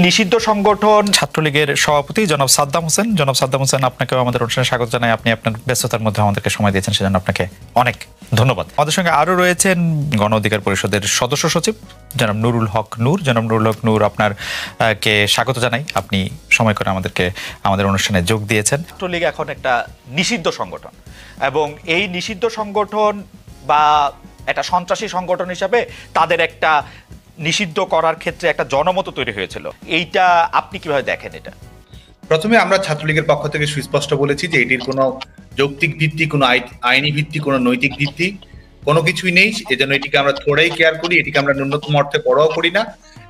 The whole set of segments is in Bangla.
নিষিদ্ধ সংগঠন ছাত্রলীগের সভাপতি জনাব সাদ্দাম হোসেন, আপনাকেও আমাদের অনুষ্ঠানে স্বাগত জানাই। আপনি আপনার ব্যস্ততার মধ্যে আমাদেরকে সময় দিয়েছেন, সেজন্য আপনাকে অনেক ধন্যবাদ। আমাদের সঙ্গে আরো রয়েছেন গণ অধিকার পরিষদের সদস্য সচিব জনাব নুরুল হক নূর। আপনার কে স্বাগত জানাই, আপনি সময় করে আমাদের অনুষ্ঠানে যোগ দিয়েছেন। ছাত্রলীগ এখন একটা নিষিদ্ধ সংগঠন এবং এই নিষিদ্ধ সংগঠন বা একটা সন্ত্রাসী সংগঠন হিসাবে তাদের একটা নিষিদ্ধ করার ক্ষেত্রে একটা জনমত তৈরি হয়েছিল। এইটা আপনি কিভাবে দেখেন? এটা প্রথমে আমরা ছাত্রলীগের পক্ষ থেকে সুস্পষ্ট বলেছি যে এটির কোনো যৌক্তিক ভিত্তি, কোনো আইনি ভিত্তি, কোনো নৈতিক ভিত্তি কোনো কিছুই নেই। এজন্য এটিকে আমরা থোড়াই কেয়ার করি, এটিকে আমরা ন্যূনতম অর্থে পরোয়া করি না।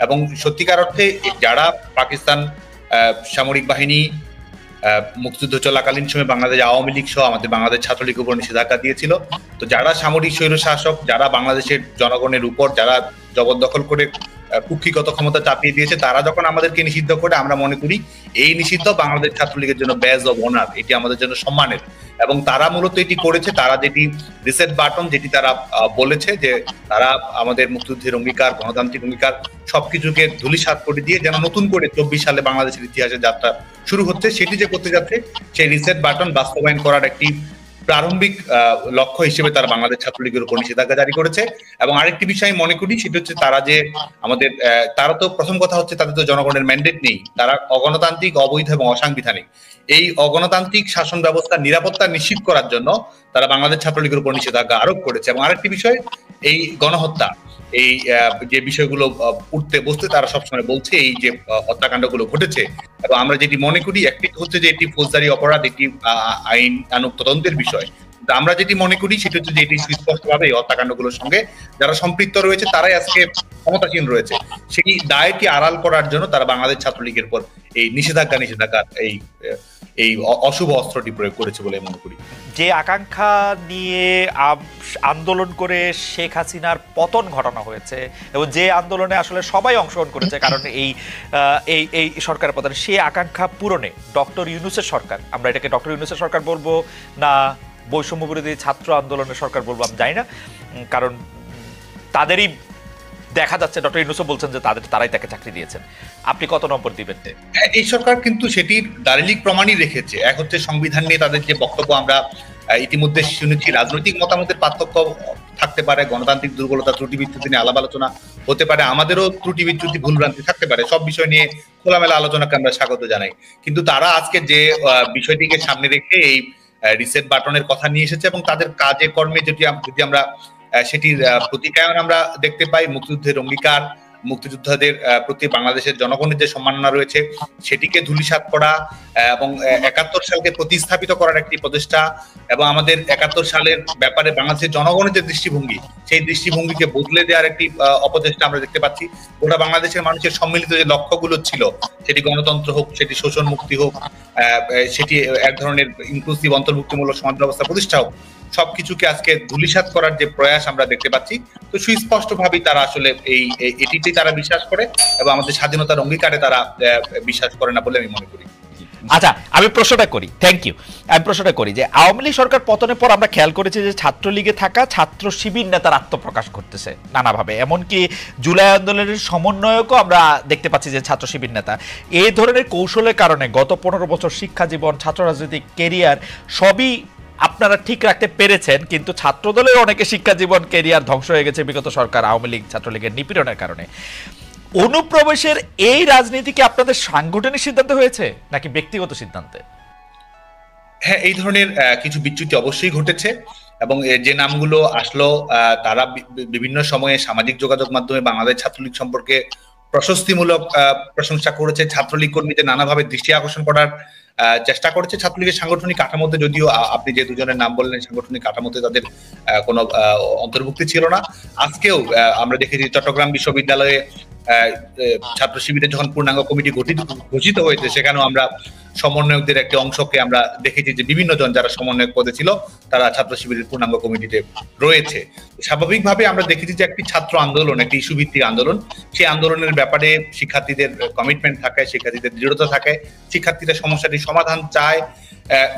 এবং সত্যিকার অর্থে যারা পাকিস্তান সামরিক বাহিনী মুক্তিযুদ্ধ চলাকালীন সময় বাংলাদেশ আওয়ামী লীগ সহ আমাদের বাংলাদেশ ছাত্রলীগের উপর নিষেধাজ্ঞা দিয়েছিল, তো যারা সামরিক স্বৈরশাসক, যারা বাংলাদেশের জনগণের উপর যারা জবরদখল করে কুক্ষিগত ক্ষমতা চাপিয়ে দিয়েছে, তারা যখন আমাদেরকে নিষিদ্ধ করে, আমরা মনে করি এই নিষিদ্ধ বাংলাদেশ ছাত্রলীগের জন্য ব্যাজ অব অনার, এটি আমাদের জন্য সম্মানের। এবং তারা মূলত এটি করেছে, তারা যেটি রিসেট বাটন, যেটি তারা বলেছে যে তারা আমাদের মুক্তিযুদ্ধের অঙ্গীকার, গণতান্ত্রিক অঙ্গীকার সবকিছুকে ধূলিসাৎ করে দিয়ে যেন নতুন করে 24 সালে বাংলাদেশের ইতিহাসের যাত্রা শুরু হচ্ছে, সেটি যে করতে যাচ্ছে, সেই রিসেট বাটন বাস্তবায়ন করার একটি প্রারম্ভিক লক্ষ্য হিসেবে তারা বাংলাদেশ ছাত্রলীগের উপর নিষেধাজ্ঞা জারি করেছে। এবং আরেকটি বিষয় মনে করি, সেটা হচ্ছে তারা যে আমাদের তারা তো প্রথম কথা হচ্ছে তাদের তো জনগণের ম্যান্ডেট নেই, তারা অগণতান্ত্রিক, অবৈধ এবং অসাংবিধানিক। এই অগণতান্ত্রিক শাসন ব্যবস্থার নিরাপত্তা নিশ্চিত করার জন্য তারা বাংলাদেশ ছাত্রলীগের উপর নিষেধাজ্ঞা আরোপ করেছে। এবং আরেকটি বিষয়, এই গণহত্যা, এই যে বিষয়গুলো উঠতে বসতে তারা সবসময় বলছে এই যে হত্যাকাণ্ডগুলো ঘটেছে, এবং আমরা যেটি মনে করি একটি হচ্ছে যে এটি ফৌজদারি অপরাধ, এটি আইনানুগ তদন্তের বিষয়। আমরা যেটি মনে করি সেটা হচ্ছে যে এটি সুস্পষ্টভাবে এই হত্যাকাণ্ডগুলোর সঙ্গে যারা সম্পৃক্ত রয়েছে তারাই আজকে ক্ষমতাসীন রয়েছে, সেই দায়টি আড়াল করার জন্য তারা বাংলাদেশ ছাত্রলীগের পর এই নিষেধাজ্ঞা এই অশুভ অস্ত্রটি প্রয়োগ করেছে বলে মনে করি। যে আকাঙ্ক্ষা নিয়ে আন্দোলন করে শেখ হাসিনার পতন ঘটানো হয়েছে এবং যে আন্দোলনে আসলে সবাই অংশগ্রহণ করেছে, কারণ এই সরকারের পতন, সেই আকাঙ্ক্ষা পূরণে ডক্টর ইউনূসের সরকার, আমরা এটাকে ডক্টর ইউনূসের সরকার বলবো না বৈষম্য বিরোধী ছাত্র আন্দোলনের সরকার বলবো আমি জানি না, কারণ তাদেরই দেখা যাচ্ছে, ডক্টর ইউনূসও বলছেন যে তারাই তাকে চাকরি দিয়েছেন। আপনি কত নম্বর দিবেন? এই সরকার কিন্তু সেটির দালিলিক প্রমাণই রেখেছে। এক হচ্ছে সংবিধান নিয়ে তাদের যে বক্তব্য, আমরা ইতিমধ্যে শুনেছি রাজনৈতিক মতামতের পার্থক্য থাকতে পারে, গণতান্ত্রিক দুর্বলতা ত্রুটি ভিত্তিতে নিয়ে আলাপ আলোচনা হতে পারে, আমাদেরও ত্রুটি বিচ্যুতি ভুলভ্রান্তি থাকতে পারে, সব বিষয় নিয়ে খোলামেলা আলোচনাকে আমরা স্বাগত জানাই। কিন্তু তারা আজকে যে বিষয়টিকে সামনে রেখে এই রিসেট বাটনের কথা নিয়ে এসেছে এবং তাদের কাজে কর্মে যদি আমরা সেটির প্রতিকায়ন আমরা দেখতে পাই, মুক্তিযুদ্ধের অঙ্গীকার, মুক্তিযোদ্ধাদের প্রতি বাংলাদেশের জনগণের যে সম্মাননা রয়েছে সেটিকে ধূলিসাৎ করা এবং 71 সালকে প্রতিস্থাপিত করার একটি প্রচেষ্টা, এবং আমাদের 71 সালের ব্যাপারে বাংলাদেশের জনগণের যে দৃষ্টিভঙ্গি, সেই দৃষ্টিভঙ্গিকে বদলে দেওয়ার একটি অপচেষ্টা আমরা দেখতে পাচ্ছি। গোটা বাংলাদেশের মানুষের সম্মিলিত যে লক্ষ্যগুলো ছিল, সেটি গণতন্ত্র হোক, সেটি শোষণ মুক্তি হোক, সেটি এক ধরনের ইনক্লুসিভ অন্তর্ভুক্তিমূলক সমাজ ব্যবস্থা প্রতিষ্ঠা হোক, সবকিছুকে আজকে ধূলিসাৎ করার যে প্রয়াস আমরা দেখতে পাচ্ছি। তো সুস্পষ্টভাবেই তারা আসলে এটিতেই তারা বিশ্বাস করে এবং আমাদের স্বাধীনতার অঙ্গীকারে তারা বিশ্বাস করে না বলে আমি মনে করি। আচ্ছা, আমি প্রশ্নটা করি, থ্যাংক ইউ। আমি প্রশ্নটা করি যে আওয়ামী লীগ সরকার পতনের পর আমরা খেয়াল করেছি যে ছাত্রলীগে থাকা ছাত্র শিবির নেতার আত্মপ্রকাশ ঘটতেছে নানাভাবে, এমনকি জুলাই আন্দোলনের সমন্বয়কও আমরা দেখতে পাচ্ছি যে ছাত্র শিবির নেতা। এই ধরনের কৌশলের কারণে গত 15 বছর শিক্ষা জীবন, ছাত্র রাজনৈতিক কেরিয়ার সবই আপনারা ঠিক রাখতে পেরেছেন, কিন্তু ছাত্রদলের অনেকে শিক্ষা জীবন, কেরিয়ার ধ্বংস হয়ে গেছে বিগত সরকার আওয়ামী লীগ ছাত্রলীগের নিপীড়নের কারণে। অনুপ্রবেশের এই রাজনীতি কি আপনাদের সাংগঠনিক সিদ্ধান্ত হয়েছে নাকি ব্যক্তিগত সিদ্ধান্তে? হ্যাঁ, এই ধরনের কিছু বিচ্যুতি অবশ্যই ঘটেছে এবং যে নামগুলো আসলো তারা বিভিন্ন সময়ে সামাজিক যোগাযোগ মাধ্যমে বাংলাদেশ ছাত্রলীগ সম্পর্কে প্রশস্তিমূলক প্রশংসা করেছে, ছাত্রলীগ কর্মীদের নানাভাবে দৃষ্টি আকর্ষণ করার চেষ্টা করেছে। ছাত্রলীগের সাংগঠনিক কাঠামোতে, যদিও আপনি যে দুজনের নাম বললেন, সাংগঠনিক কাঠামোতে তাদের কোনো অন্তর্ভুক্তি ছিল না। আজকেও আমরা দেখেছি চট্টগ্রাম বিশ্ববিদ্যালয়ে ছাত্র শিবিরের যখন পূর্ণাঙ্গ কমিটি ঘোষিত হয়েছে, সেখানেও আমরা সমন্বয়কদের একটি অংশকে আমরা দেখেছি যে বিভিন্ন জন যারা সমন্বয়ক পদে ছিল তারা ছাত্র শিবিরের পূর্ণাঙ্গ কমিটিতে রয়েছে। স্বাভাবিকভাবে আমরা দেখেছি যে একটি ছাত্র আন্দোলন, একটি ইস্যু ভিত্তিক আন্দোলন, সেই আন্দোলনের ব্যাপারে শিক্ষার্থীদের কমিটমেন্ট থাকে, শিক্ষার্থীদের দৃঢ়তা থাকে, শিক্ষার্থীরা সমস্যাটির সমাধান চায়,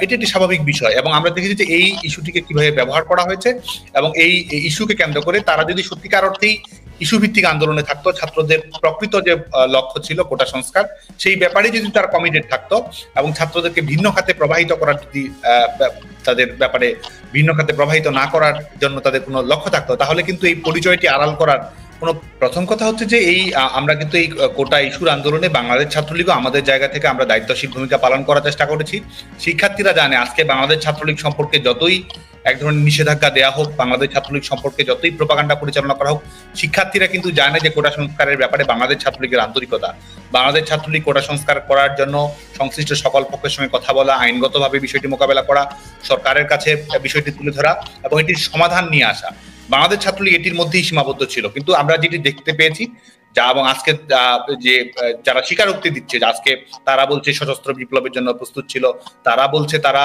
এটি একটি স্বাভাবিক বিষয়। এবং আমরা দেখেছি যে এই ইস্যুটিকে কিভাবে ব্যবহার করা হয়েছে এবং এই ইস্যুকে কেন্দ্র করে তারা যদি সত্যিকার অর্থেই ইস্যু ভিত্তিক আন্দোলনে থাকতো, ছাত্রদের প্রকৃত যে লক্ষ্য ছিল কোটা সংস্কার, সেই ব্যাপারে যদি তারা কমিটেড থাকতো এবং ছাত্রদেরকে ভিন্ন খাতে প্রবাহিত করার যদি তাদের ব্যাপারে ভিন্ন খাতে প্রবাহিত না করার জন্য তাদের কোনো লক্ষ্য থাকতো, তাহলে কিন্তু এই পরিচয়টি আড়াল করার কোনো, প্রথম কথা হচ্ছে যে এই আমরা কিন্তু এই কোটা ইস্যুর আন্দোলনে বাংলাদেশ ছাত্রলীগও আমাদের জায়গা থেকে আমরা দায়িত্বশীল ভূমিকা পালন করার চেষ্টা করেছি। শিক্ষার্থীরা জানে আজকে বাংলাদেশ ছাত্রলীগ সম্পর্কে যতই এক ধরনের নিষেধাজ্ঞা দেওয়া হোক, বাংলাদেশ ছাত্রলীগ সম্পর্কে যতই প্রোপাগান্ডা পরিচালনা করা হোক, শিক্ষার্থীরা কিন্তু জানে যে কোটা সংস্কারের ব্যাপারে বাংলাদেশ ছাত্রলীগের আন্তরিকতা। বাংলাদেশ ছাত্রলীগ কোটা সংস্কার করার জন্য সংশ্লিষ্ট সকল পক্ষের সঙ্গে কথা বলা, আইনগতভাবে বিষয়টি মোকাবেলা করা, সরকারের কাছে বিষয়টি তুলে ধরা এবং এটির সমাধান নিয়ে আসা। বাংলাদেশ ছাত্রলীগ এটির মধ্যেই সীমাবদ্ধ ছিল। কিন্তু আমরা যেটি দেখতে পেয়েছি যা, এবং আজকে যে যারা স্বীকারোক্তি দিচ্ছে যে আজকে তারা বলছে সশস্ত্র বিপ্লবের জন্য প্রস্তুত ছিল, তারা বলছে তারা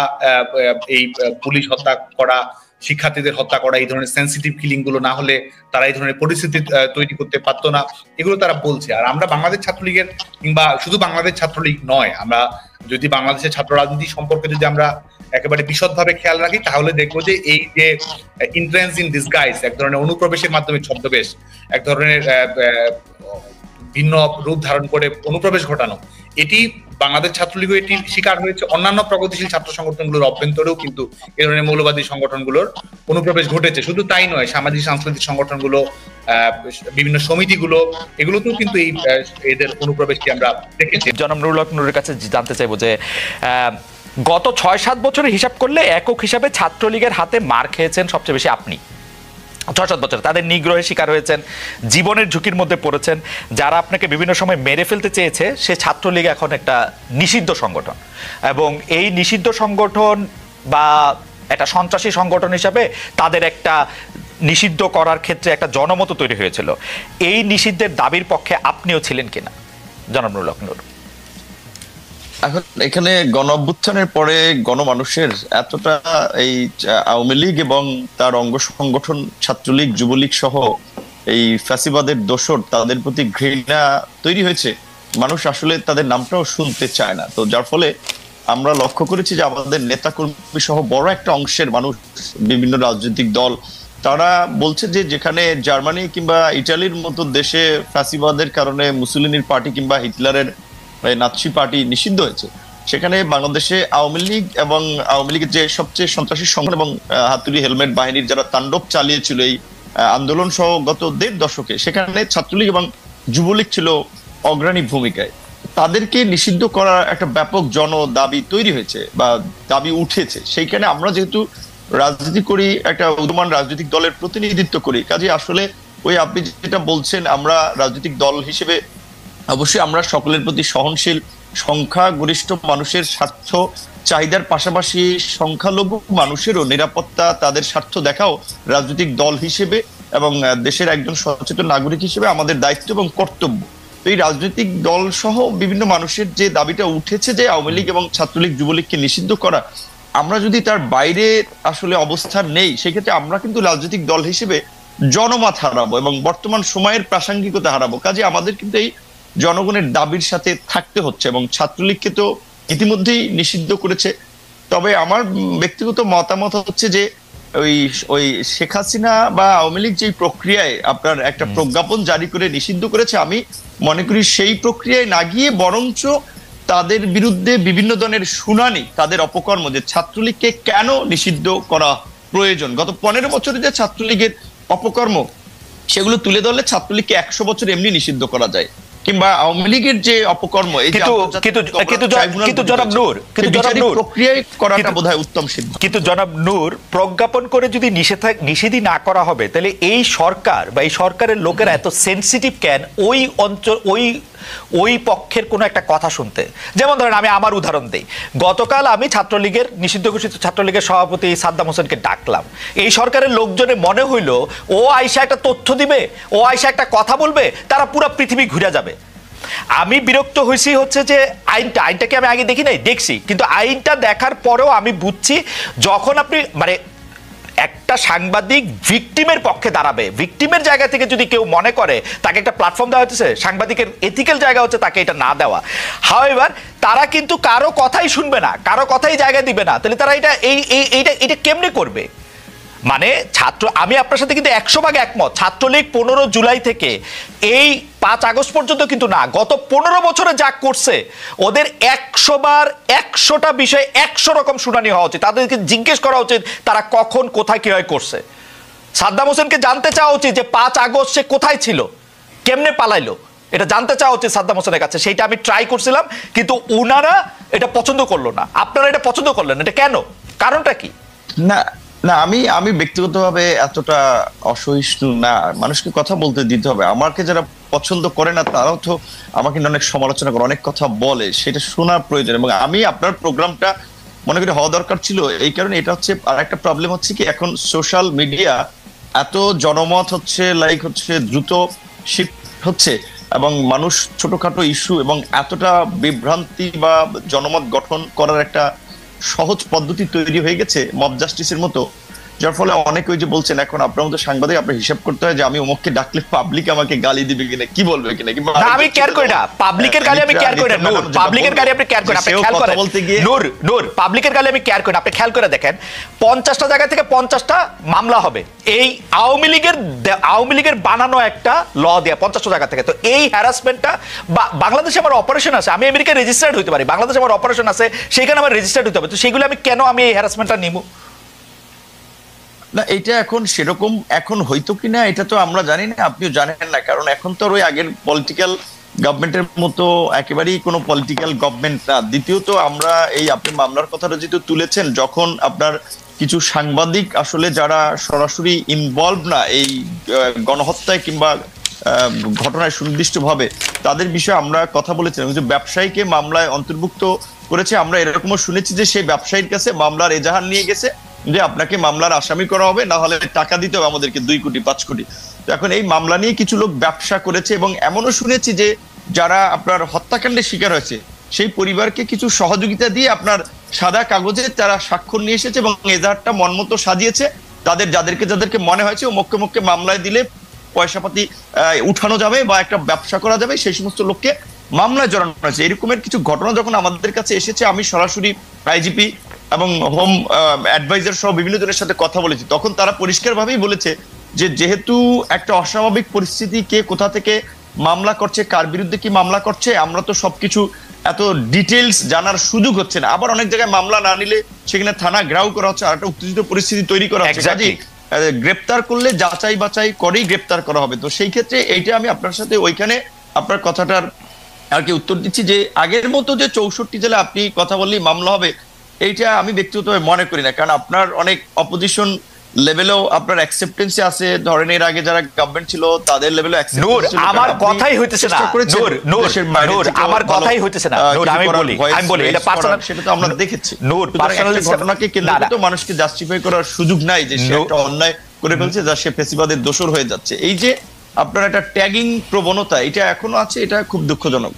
এই পুলিশ হত্যা করা, শিক্ষার্থীদের হত্যা করা, এই ধরনের সেন্সিটিভ কিলিং গুলো না হলে তারা এই ধরনের পরিস্থিতি তৈরি করতে পারতো না, এগুলো তারা বলছে। আর আমরা বাংলাদেশ ছাত্রলীগের, কিংবা শুধু বাংলাদেশ ছাত্রলীগ নয়, আমরা যদি বাংলাদেশের ছাত্র রাজনীতি সম্পর্কে যদি আমরা একেবারে বিশদভাবে খেয়াল রাখি, তাহলে দেখবো যে এই যে ইন্ট্রেন্স ইন ডিসগাইজ, এক ধরনের অনুপ্রবেশের মাধ্যমে ছদ্মবেশ, এক ধরনের ভিন্ন রূপ ধারণ করে অনুপ্রবেশ ঘটানো, এটি বাংলাদেশ ছাত্রলীগ এটি শিকার হয়েছে। অন্যান্য প্রগতিশীল ছাত্র সংগঠনগুলোর অভ্যন্তরেও কিন্তু এ ধরনের মৌলবাদী সংগঠনগুলোর অনুপ্রবেশ ঘটেছে। শুধু তাই নয়, সামাজিক সাংস্কৃতিক সংগঠনগুলো, বিভিন্ন সমিতিগুলো, এগুলোতেও কিন্তু এই এদের অনুপ্রবেশটি আমরা দেখেছি। জনাব নুরুল হক নুরের কাছে জানতে চাইবো যে গত ৬-৭ বছরের হিসাব করলে একক হিসাবে ছাত্রলীগের হাতে মার খেয়েছেন সবচেয়ে বেশি আপনি। ৬-৭ বছর তাদের নিগ্রহের শিকার হয়েছেন, জীবনের ঝুঁকির মধ্যে পড়েছেন। যারা আপনাকে বিভিন্ন সময় মেরে ফেলতে চেয়েছে, সে ছাত্রলীগ এখন একটা নিষিদ্ধ সংগঠন, এবং এই নিষিদ্ধ সংগঠন বা একটা সন্ত্রাসী সংগঠন হিসাবে তাদের একটা নিষিদ্ধ করার ক্ষেত্রে একটা জনমত তৈরি হয়েছিল। এই নিষিদ্ধের দাবির পক্ষে আপনিও ছিলেন কিনা জনাব নুরুল হক নুর? এখন এখানে গণ অভ্যুত্থানের পরে গণমানুষের এতটা এই আওয়ামী লীগ এবং তার অঙ্গ সংগঠন ছাত্রলীগ, যুবলীগ সহ এই ফ্যাসিবাদের দোসর, তাদের প্রতি ঘৃণা তৈরি হয়েছে। মানুষ আসলে তাদের নামটাও শুনতে চায় না। তো যার ফলে আমরা লক্ষ্য করেছি যে আমাদের নেতাকর্মী সহ বড় একটা অংশের মানুষ, বিভিন্ন রাজনৈতিক দল, তারা বলছে যে যেখানে জার্মানি কিংবা ইটালির মতো দেশে ফ্যাসিবাদের কারণে মুসোলিনির পার্টি কিংবা হিটলারের নাৎসি পার্টি নিষিদ্ধ হয়েছে, সেখানে বাংলাদেশে আওয়ামী লীগ এবং আওয়ামী লীগের যে সবচেয়ে সন্ত্রাসী সংগঠন এবং হাতুড়ি হেলমেট বাহিনীর যারা তাণ্ডব চালিয়েছিল এই আন্দোলন সহ গত ১.৫ দশকে, সেখানে ছাত্রলীগ এবং যুবলীগ ছিল অগ্রণী ভূমিকায়। তাদেরকে নিষিদ্ধ করার একটা ব্যাপক জন দাবি তৈরি হয়েছে বা দাবি উঠেছে। সেইখানে আমরা যেহেতু রাজনীতি করি, একটা উদীয়মান রাজনৈতিক দলের প্রতিনিধিত্ব করি, কাজে আসলে ওই আপনি যেটা বলছেন, আমরা রাজনৈতিক দল হিসেবে অবশ্যই আমরা সকলের প্রতি সহনশীল, সংখ্যাগরিষ্ঠ মানুষের স্বার্থ চাহিদার পাশাপাশি সংখ্যালঘু মানুষেরও নিরাপত্তা, তাদের স্বার্থ দেখাও রাজনৈতিক দল হিসেবে এবং দেশের একজন সচেতন নাগরিক হিসেবে আমাদের দায়িত্ব এবং কর্তব্য। তো এই রাজনৈতিক দল সহ বিভিন্ন মানুষের যে দাবিটা উঠেছে যে আওয়ামী লীগ এবং ছাত্রলীগ, যুবলীগকে নিষিদ্ধ করা, আমরা যদি তার বাইরে আসলে অবস্থান নেই, সেক্ষেত্রে আমরা কিন্তু রাজনৈতিক দল হিসেবে জনমত হারাবো এবং বর্তমান সময়ের প্রাসঙ্গিকতা হারাবো। কাজে আমাদের কিন্তু এই জনগণের দাবির সাথে থাকতে হচ্ছে, এবং ছাত্রলীগকে তো ইতিমধ্যেই নিষিদ্ধ করেছে। তবে আমার ব্যক্তিগত মতামত হচ্ছে যে ওই শেখ হাসিনা বা আওয়ামী লীগ যে প্রক্রিয়ায় আপনার একটা প্রজ্ঞাপন জারি করে নিষিদ্ধ করেছে, আমি মনে করি সেই প্রক্রিয়ায় না গিয়ে বরঞ্চ তাদের বিরুদ্ধে বিভিন্ন ধরনের শুনানি, তাদের অপকর্ম, যে ছাত্রলীগকে কেন নিষিদ্ধ করা প্রয়োজন, গত ১৫ বছরে যে ছাত্রলীগের অপকর্ম, সেগুলো তুলে ধরলে ছাত্রলীগকে ১০০ বছর এমনি নিষিদ্ধ করা যায়। কিংবা আওয়ামী লীগের যে অপকর্ম, কিন্তু জনাব নূর, প্রজ্ঞাপন করে যদি নিষেধই না করা হবে, তাহলে এই সরকার বা এই সরকারের লোকেরা এত সেন্সিটিভ কেন ওই অঞ্চল, ওই পক্ষের কোনো একটা কথা শুনতে? যেমন ধরেন, আমি আমার উদাহরণ দিই। গতকাল আমি ছাত্রলীগের, নিষিদ্ধ ঘোষিত ছাত্রলীগের সভাপতি সাদ্দাম হোসেনকে ডাকলাম। এই সরকারের লোকজনে মনে হইল ও আয়সা একটা তথ্য দিবে, ও আয়সা একটা কথা বলবে, তারা পুরো পৃথিবী ঘুরে যাবে। আমি বিরক্ত হয়েছি হচ্ছে যে আইনটাকে আমি আগে দেখি নাই, দেখছি, কিন্তু আইনটা দেখার পরেও আমি বুঝছি, যখন আপনি মানে একটা সাংবাদিক ভিকটিমের পক্ষে দাঁড়াবে, ভিকটিমের জায়গা থেকে যদি কেউ মনে করে তাকে একটা প্ল্যাটফর্ম দেওয়া হচ্ছে, সাংবাদিকের এথিক্যাল জায়গা হচ্ছে তাকে এটা না দেওয়া। হাওয়েভার তারা কিন্তু কারো কথাই শুনবে না, কারো কথাই জায়গা দিবে না, তাহলে তারা এটা কেমনে করবে? মানে আমি আপনার সাথে কিন্তু 100% একমত। ছাত্রলীগ 15 জুলাই থেকে এই 5 আগস্ট পর্যন্ত কিন্তু না, গত 15 বছরে যা করছে ওদের 100 বার 100টা বিষয়ে 100 রকম শুনানি হওয়া উচিত। তাদেরকে জিজ্ঞেস করা উচিত তারা কখন কোথায় কিভাবে করছে। সাদ্দাম হোসেনকে জানতে চাওয়া উচিত যে 5 আগস্ট সে কোথায় ছিল, কেমনে পালাইলো, এটা জানতে চাওয়া উচিত সাদ্দাম হোসেনের কাছে। সেইটা আমি ট্রাই করছিলাম, কিন্তু ওনারা এটা পছন্দ করলো না। আপনারা এটা পছন্দ করলেন, এটা কেন, কারণটা কি? না না, আমি ব্যক্তিগতভাবে এতটা অসহিষ্ণু না। মানুষকে কথা বলতে দিতে হবে। আমাকে যারা পছন্দ করে না তারাও তো আমাকে অনেক সমালোচনা করে, অনেক কথা বলে, সেটা শোনার প্রয়োজন। এবং আমি আপনার প্রোগ্রামটা মনে করি হওয়া দরকার ছিল এই কারণে। এটা হচ্ছে আর একটা প্রবলেম হচ্ছে কি, এখন সোশ্যাল মিডিয়া এত জনমত হচ্ছে, লাইক হচ্ছে, দ্রুত শিফট হচ্ছে, এবং মানুষ ছোটখাটো ইস্যু এবং এতটা বিভ্রান্তি বা জনমত গঠন করার একটা সহজ পদ্ধতি তৈরি হয়ে গেছে মব জাস্টিসের মতো, যার ফলে অনেকে ওই যে বলছেন এখন আপনার মতো সাংবাদিক আপনার হিসাব করতে হয় যে আমি অমুককে ডাকলে পাবলিক আমাকে গালি দিবে কিনা, কি বলবে কিনা। না, আমি কেয়ার করি না পাবলিকের গালি, আমি কেয়ার করি না নূর। পাবলিকের গালি আপনি কেয়ার করেন, আপনি খেয়াল করেন নূর, পাবলিকের গালি আমি কেয়ার করি না। আপনি খেয়াল করে দেখেন 50টা জায়গা থেকে 50টা মামলা হবে এই আওয়ামী লীগের বানানো একটা ল দেয়া 50টা জায়গা থেকে। তো এই হ্যারাসমেন্টটা, বাংলাদেশে আমার অপারেশন আছে, আমি আমেরিকায় রেজিস্টার্ড হইতে পারি, বাংলাদেশে আমার অপারেশন আছে, সেখানে আমার রেজিস্টার্ড হতে হবে। তো সেগুলো আমি কেন এই হ্যারাসমেন্টটা নিব না? এটা এখন সেরকম এখন হইতো কিনা এটা তো আমরা জানি না, আপনিও জানেন না, কারণ এখন তো ওই আগের পলিটিক্যাল গভর্নমেন্টের মতো একেবারেই কোনো পলিটিক্যাল গভর্নমেন্ট না। দ্বিতীয়ত আমরা এই আপনি মামলার কথাটা যেহেতু তুলেছেন, যখন আপনার কিছু সাংবাদিক আসলে যারা সরাসরি ইনভলভ না এই গণহত্যায় কিংবা ঘটনায় সুনির্দিষ্টভাবে, তাদের বিষয়ে আমরা কথা বলেছিলাম। কিন্তু ব্যবসায়ীকে মামলায় অন্তর্ভুক্ত করেছে, আমরা এরকমও শুনেছি যে সেই ব্যবসায়ীর কাছে মামলার এজাহার নিয়ে গেছে যে আপনাকে মামলার আসামি করা হবে, না হলে টাকা দিতে হবে আমাদেরকে 2 কোটি 5 কোটি। তো এখন এই মামলা নিয়ে কিছু লোক ব্যবসা করেছে, এবং এমনও শুনেছি যে যারা আপনার হত্যাকাণ্ডের শিকার হয়েছে সেই পরিবারকে কিছু সহযোগিতা দিয়ে আপনার সাদা কাগজে তারা স্বাক্ষর নিয়ে এসেছে এবং এজাহারটা মনমতো সাজিয়েছে। যাদেরকে মনে হয়েছে ও মক্কে মামলায় দিলে পয়সাপাতি উঠানো যাবে বা একটা ব্যবসা করা যাবে, সেই সমস্ত লোককে মামলায় জড়ানো হয়েছে। এরকমের কিছু ঘটনা যখন আমাদের কাছে এসেছে, আমি সরাসরি আইজিপি এবং হোম অ্যাডভাইজার সহ বিভিন্ন জনের সাথে কথা বলেছি, তখন তারা পরিষ্কারভাবেই বলেছে যে যেহেতু একটা অস্বাভাবিক পরিস্থিতি, কে কোথা থেকে মামলা করছে, কার বিরুদ্ধে কি মামলা করছে, আমরা তো সবকিছু এত ডিটেলস জানার সুযোগ হচ্ছে না। আবার অনেক জায়গায় মামলা না নিলে সেখানে থানা ঘেরাও করা হচ্ছে, আর একটা উত্তেজিত পরিস্থিতি তৈরি করা হচ্ছে। গ্রেপ্তার করলে যাচাই বাছাই করেই গ্রেপ্তার করা হবে। তো সেই ক্ষেত্রে এইটা আমি আপনার সাথে ওইখানে আপনার কথাটার আর কি উত্তর দিচ্ছি যে আগের মতো যে 64 জেলা আপনি কথা বললেই মামলা হবে, এইটা আমি ব্যক্তিগতভাবে মনে করি না। কারণ আপনার অনেক অপোজিশন লেভেলেও আপনার অ্যাকসেপ্টেন্সি আছে, ধরেন এর আগে যারা গভর্নমেন্ট ছিল তাদের লেভেলেও নূর, আমার কথাই হইতেছে না নূর, আমার কথাই হইতেছে না নূর। আমি বলি এটা পার্সোনাল, সেটা তো আমরা দেখেছি নূর। পার্সোনাল ঘটনাকে কেন্দ্র করে তো মানুষকে জাস্টিফাই করার সুযোগ নাই যে সে একটা অন্যায় করে ফেলছে, যা সে ফেসিবাদের দোষর হয়ে যাচ্ছে। এই যে আপনার একটা ট্যাগিং প্রবণতা এটা এখনো আছে, এটা খুব দুঃখজনক।